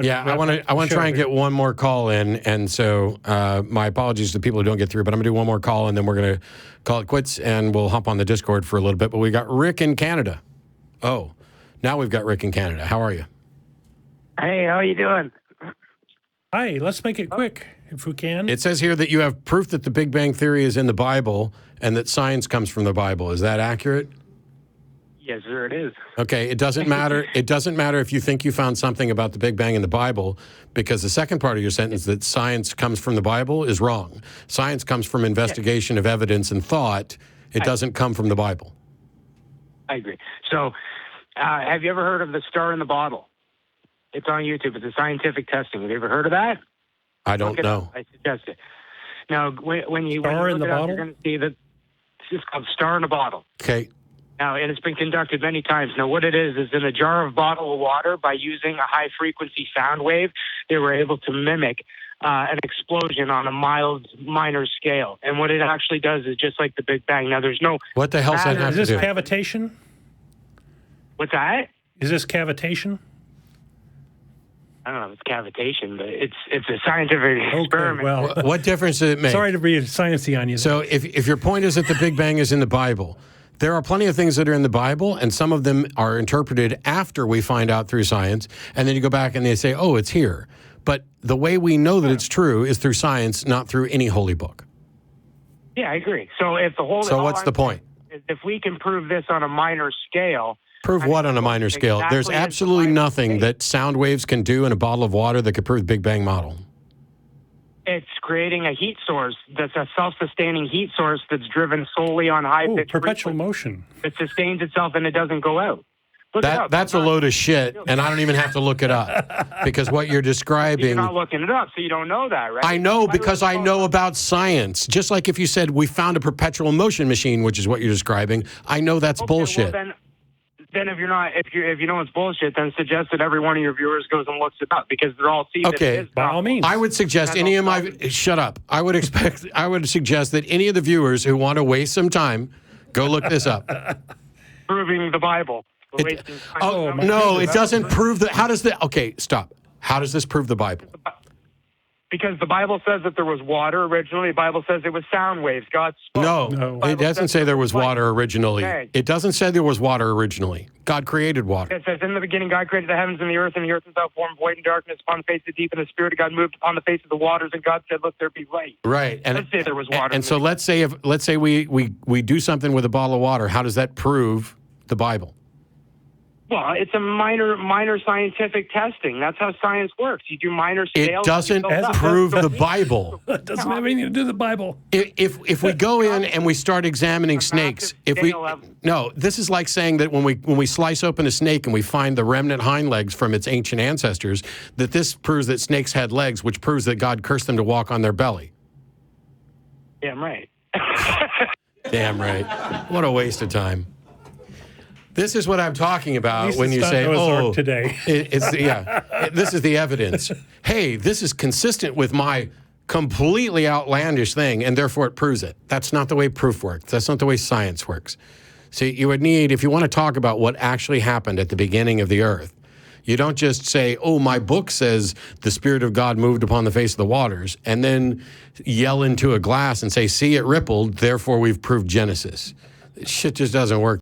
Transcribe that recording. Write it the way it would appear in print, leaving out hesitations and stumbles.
Yeah, I want to try and get one more call in, and so my apologies to people who don't get through, but I'm going to do one more call, and then we're going to call it quits, and we'll hop on the Discord for a little bit. But we got Rick in Canada. Oh, now we've got Rick in Canada. How are you? Hey, how are you doing? Hi, let's make it quick, if we can. It says here that you have proof that the Big Bang Theory is in the Bible and that science comes from the Bible. Is that accurate? Yes, sir, it is. Okay, it doesn't matter. It doesn't matter if you think you found something about the Big Bang in the Bible, because the second part of your sentence, that science comes from the Bible, is wrong. Science comes from investigation of evidence and thought. It doesn't come from the Bible. I agree. So, have you ever heard of the star in the bottle? It's on YouTube. It's a scientific testing. Have you ever heard of that? I don't know. I suggest it. Now, when you Star in look the it up, bottle? you're going to see that it's called star in a bottle. Okay. Now, and it's been conducted many times. Now, what it is in a jar of bottled water, by using a high-frequency sound wave, they were able to mimic an explosion on a minor scale. And what it actually does is just like the Big Bang. Now, there's no... What the hell does that have Is to this do? cavitation? What's that? Is this cavitation? I don't know if it's cavitation, but it's a scientific experiment. Well, What difference does it make? sorry to be sciencey on you. So if your point is that the Big Bang is in the Bible, there are plenty of things that are in the Bible, and some of them are interpreted after we find out through science, and then you go back and they say, oh, it's here. But the way we know that it's true is through science, not through any holy book. Yeah, I agree. So if the whole... So what's the point? If we can prove this on a minor scale... Prove what on a minor scale? Exactly There's as absolutely the minor nothing scale. that sound waves can do in a bottle of water that could prove the Big Bang model. It's creating a heat source that's a self-sustaining heat source that's driven solely on high-pitched perpetual frequency. motion. It sustains itself and it doesn't go out. Look it up. That's a load of shit, and I don't even have to look it up, because what you're describing... You're not looking it up, so you don't know that, right? I know, because I know about science. Just like if you said we found a perpetual motion machine, which is what you're describing, I know that's bullshit. Well, then if you know it's bullshit, then suggest that every one of your viewers goes and looks it up, because they're all seeing that it is by all means. I would suggest any of my... Shut up. I would suggest that any of the viewers who want to waste some time, go look this up. proving the Bible. Oh, no, it doesn't prove that. How does that... Okay, stop. How does this prove the Bible? Because the Bible says that there was water originally. The Bible says it was sound waves. God spoke. No, it doesn't say there was water originally. It doesn't say there was water originally. God created water. It says, in the beginning, God created the heavens and the earth without form, void, and darkness upon the face of the deep, and the Spirit of God moved upon the face of the waters, and God said, let there be light. Right. And let's say there was water. And so let's say we do something with a bottle of water. How does that prove the Bible? Well, it's a minor scientific testing. That's how science works. You do minor scales. It doesn't prove the Bible. It doesn't have anything to do with the Bible. If we go in and we start examining snakes, this is like saying that when we slice open a snake and we find the remnant hind legs from its ancient ancestors, that this proves that snakes had legs, which proves that God cursed them to walk on their belly. Damn right. Damn right. What a waste of time. This is what I'm talking about when you say, "Oh, today." This is the evidence. Hey, this is consistent with my completely outlandish thing, and therefore it proves it." That's not the way proof works. That's not the way science works. See, you would need, if you want to talk about what actually happened at the beginning of the earth, you don't just say, "Oh, my book says the Spirit of God moved upon the face of the waters," and then yell into a glass and say, "See, it rippled, therefore we've proved Genesis." Shit just doesn't work.